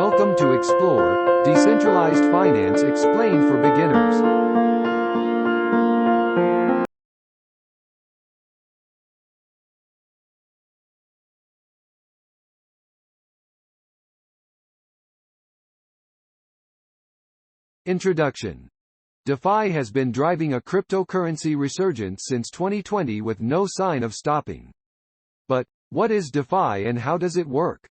Welcome to Explore, Decentralized Finance Explained for Beginners. Introduction. DeFi has been driving a cryptocurrency resurgence since 2020 with no sign of stopping. But, what is DeFi and how does it work?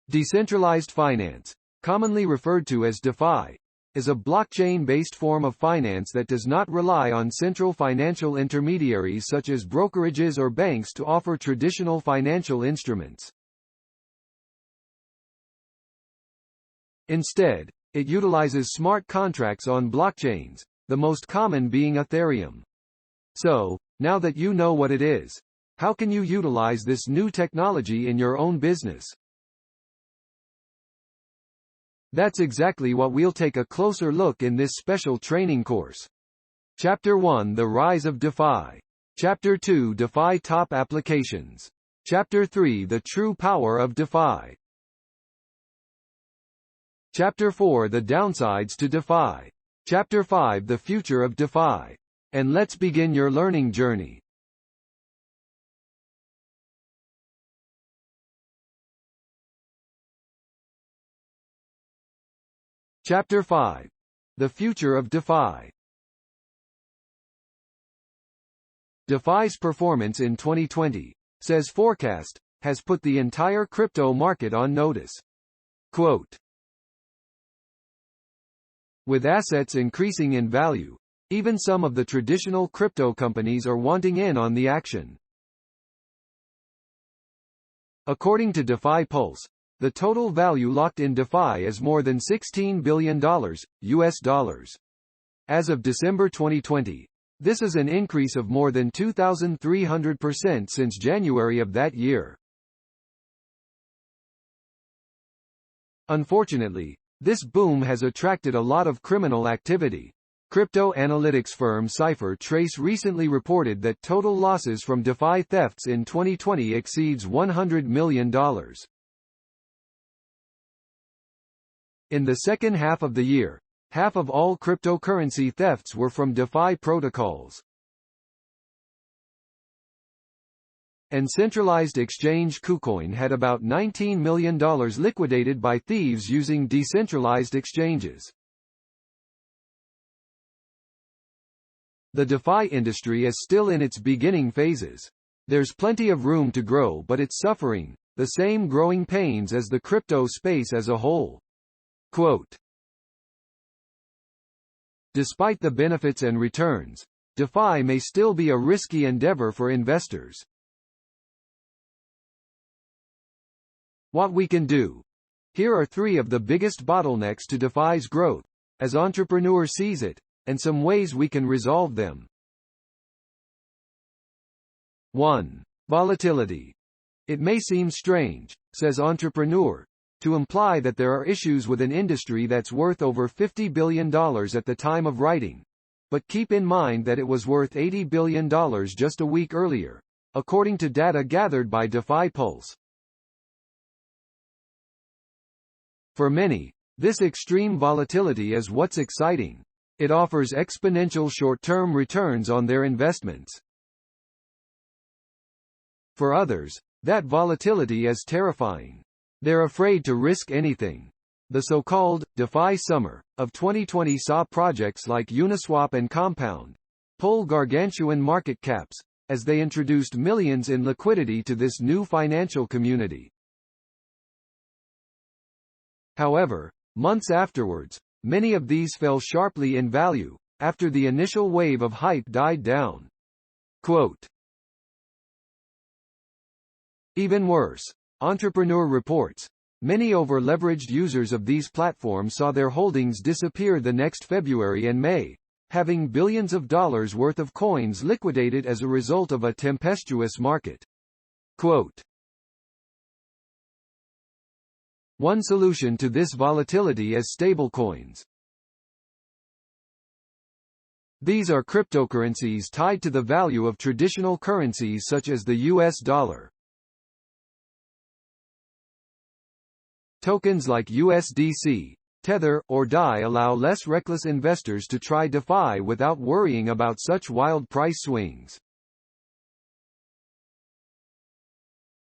Decentralized finance, commonly referred to as DeFi, is a blockchain-based form of finance that does not rely on central financial intermediaries such as brokerages or banks to offer traditional financial instruments. Instead, it utilizes smart contracts on blockchains, the most common being Ethereum. So, now that you know what it is, how can you utilize this new technology in your own business? That's exactly what we'll take a closer look in this special training course. Chapter 1: The Rise of DeFi. Chapter 2: DeFi Top Applications. Chapter 3: The True Power of DeFi. Chapter 4: The Downsides to DeFi. Chapter 5: The Future of DeFi. And let's begin your learning journey. Chapter 5: The Future of DeFi. DeFi's performance in 2020, says Forkast, has put the entire crypto market on notice. Quote, with assets increasing in value, even some of the traditional crypto companies are wanting in on the action. According to DeFi Pulse, the total value locked in DeFi is more than $16 billion, US dollars. As of December 2020, this is an increase of more than 2,300% since January of that year. Unfortunately, this boom has attracted a lot of criminal activity. Crypto analytics firm CipherTrace recently reported that total losses from DeFi thefts in 2020 exceeds $100 million. In the second half of the year, half of all cryptocurrency thefts were from DeFi protocols. And centralized exchange KuCoin had about $19 million liquidated by thieves using decentralized exchanges. The DeFi industry is still in its beginning phases. There's plenty of room to grow, but it's suffering the same growing pains as the crypto space as a whole. Quote, despite the benefits and returns, DeFi may still be a risky endeavor for investors. What we can do. Here are 3 of the biggest bottlenecks to DeFi's growth, as entrepreneurs sees it, and some ways we can resolve them. 1. Volatility. It may seem strange, says entrepreneur, to imply that there are issues with an industry that's worth over $50 billion at the time of writing. But keep in mind that it was worth $80 billion just a week earlier, according to data gathered by DeFi Pulse. For many, this extreme volatility is what's exciting. It offers exponential short-term returns on their investments. For others, that volatility is terrifying. They're afraid to risk anything. The so-called DeFi summer of 2020 saw projects like Uniswap and Compound pull gargantuan market caps, as they introduced millions in liquidity to this new financial community. However, months afterwards, many of these fell sharply in value, after the initial wave of hype died down. Quote, even worse, entrepreneur reports, many over-leveraged users of these platforms saw their holdings disappear the next February and May, having billions of dollars worth of coins liquidated as a result of a tempestuous market. Quote, one solution to this volatility is stablecoins. These are cryptocurrencies tied to the value of traditional currencies such as the US dollar. Tokens like USDC, Tether, or DAI allow less reckless investors to try DeFi without worrying about such wild price swings.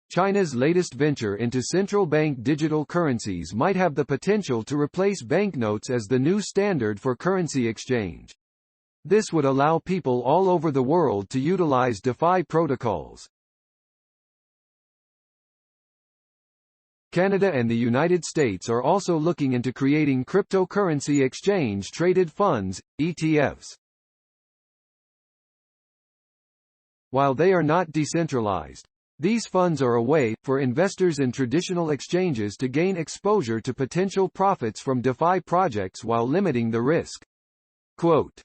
China's latest venture into central bank digital currencies might have the potential to replace banknotes as the new standard for currency exchange. This would allow people all over the world to utilize DeFi protocols. Canada and the United States are also looking into creating cryptocurrency exchange-traded funds, ETFs. While they are not decentralized, these funds are a way, for investors in traditional exchanges to gain exposure to potential profits from DeFi projects while limiting the risk. Quote,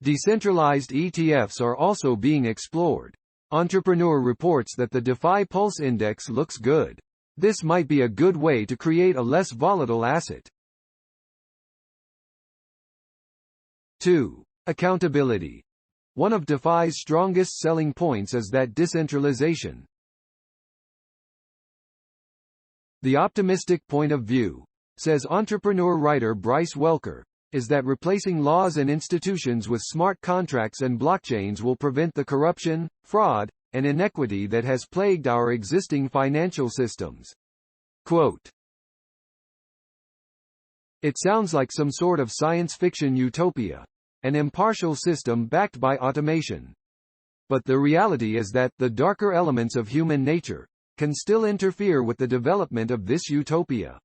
decentralized ETFs are also being explored. Entrepreneur reports that the DeFi Pulse index looks good. This might be a good way to create a less volatile asset. 2. Accountability. One of DeFi's strongest selling points is that decentralization. The optimistic point of view, says entrepreneur-writer Bryce Welker, is that replacing laws and institutions with smart contracts and blockchains will prevent the corruption, fraud, and inequity that has plagued our existing financial systems. Quote, it sounds like some sort of science fiction utopia. An impartial system backed by automation. But the reality is that the darker elements of human nature can still interfere with the development of this utopia.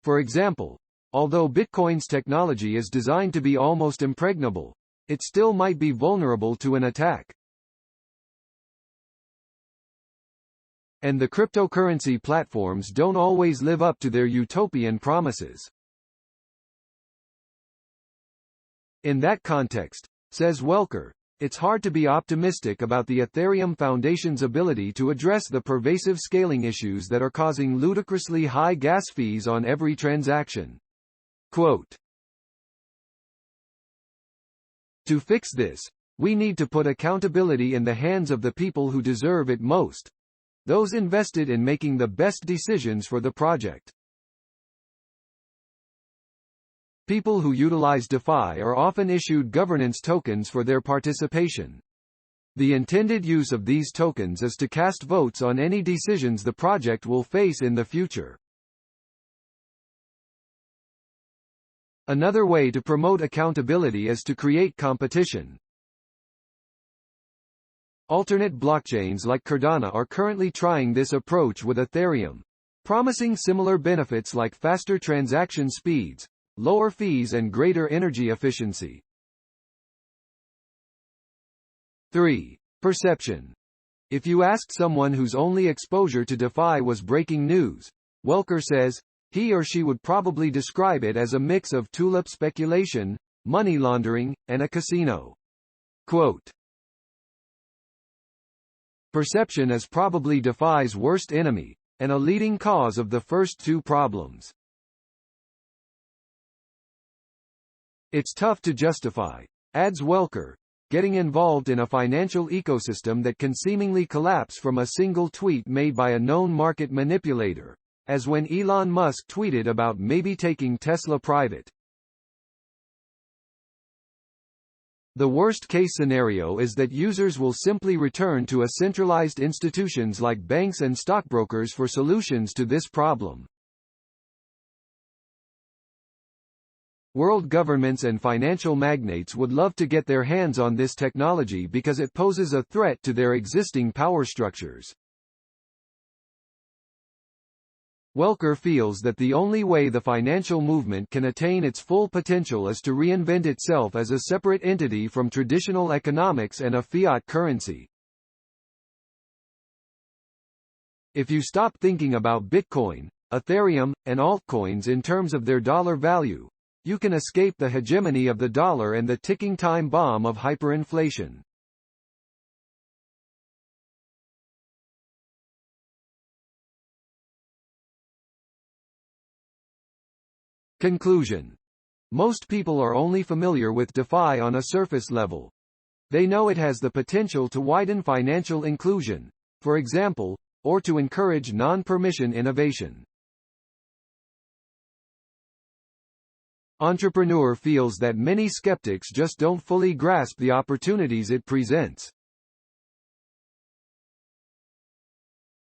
For example, although Bitcoin's technology is designed to be almost impregnable, it still might be vulnerable to an attack. And the cryptocurrency platforms don't always live up to their utopian promises. In that context, says Welker, it's hard to be optimistic about the Ethereum Foundation's ability to address the pervasive scaling issues that are causing ludicrously high gas fees on every transaction. Quote, to fix this, we need to put accountability in the hands of the people who deserve it most. Those invested in making the best decisions for the project. People who utilize DeFi are often issued governance tokens for their participation. The intended use of these tokens is to cast votes on any decisions the project will face in the future. Another way to promote accountability is to create competition. Alternate blockchains like Cardano are currently trying this approach with Ethereum, promising similar benefits like faster transaction speeds, lower fees and greater energy efficiency. 3. Perception. If you ask someone whose only exposure to DeFi was breaking news, Welker says, he or she would probably describe it as a mix of tulip speculation, money laundering, and a casino. Quote, perception is probably DeFi's worst enemy, and a leading cause of the first two problems. It's tough to justify, adds Welker, getting involved in a financial ecosystem that can seemingly collapse from a single tweet made by a known market manipulator, as when Elon Musk tweeted about maybe taking Tesla private. The worst-case scenario is that users will simply return to a centralized institutions like banks and stockbrokers for solutions to this problem. World governments and financial magnates would love to get their hands on this technology because it poses a threat to their existing power structures. Welker feels that the only way the financial movement can attain its full potential is to reinvent itself as a separate entity from traditional economics and a fiat currency. If you stop thinking about Bitcoin, Ethereum, and altcoins in terms of their dollar value, you can escape the hegemony of the dollar and the ticking time bomb of hyperinflation. Conclusion. Most people are only familiar with DeFi on a surface level. They know it has the potential to widen financial inclusion, for example, or to encourage non-permission innovation. Entrepreneur feels that many skeptics just don't fully grasp the opportunities it presents.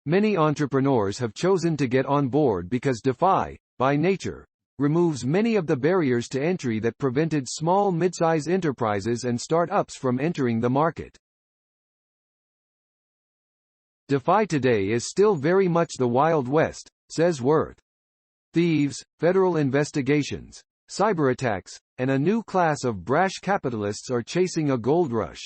Many entrepreneurs have chosen to get on board because DeFi, by nature, removes many of the barriers to entry that prevented small mid-size enterprises and start-ups from entering the market. DeFi today is still very much the Wild West, says Worth. Thieves, federal investigations, cyberattacks, and a new class of brash capitalists are chasing a gold rush.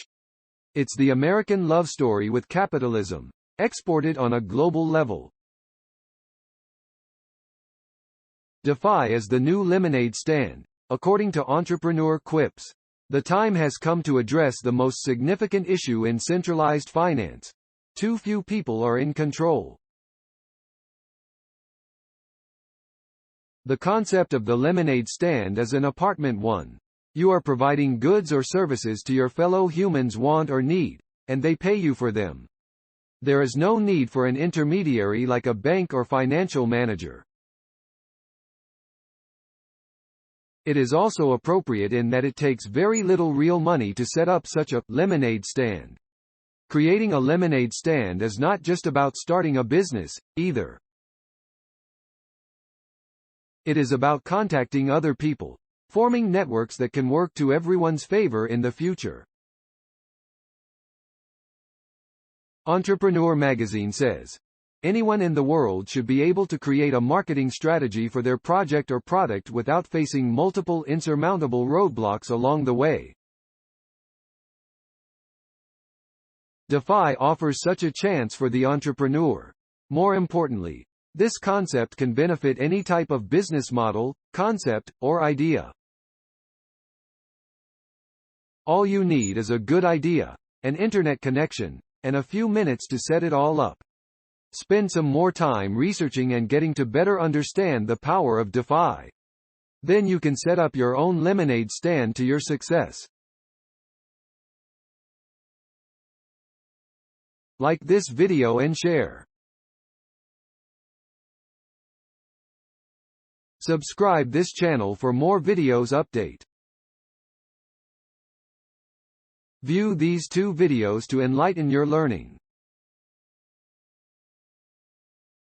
It's the American love story with capitalism, exported on a global level. DeFi is the new lemonade stand, according to entrepreneur Quips. The time has come to address the most significant issue in centralized finance. Too few people are in control. The concept of the lemonade stand is an apartment one. You are providing goods or services to your fellow humans want or need, and they pay you for them. There is no need for an intermediary like a bank or financial manager. It is also appropriate in that it takes very little real money to set up such a lemonade stand. Creating a lemonade stand is not just about starting a business, either. It is about contacting other people, forming networks that can work to everyone's favor in the future. Entrepreneur magazine says, anyone in the world should be able to create a marketing strategy for their project or product without facing multiple insurmountable roadblocks along the way. DeFi offers such a chance for the entrepreneur. More importantly, this concept can benefit any type of business model, concept, or idea. All you need is a good idea, an internet connection, and a few minutes to set it all up. Spend some more time researching and getting to better understand the power of DeFi. Then you can set up your own lemonade stand to your success. Like this video and share. Subscribe this channel for more videos update. View these two videos to enlighten your learning.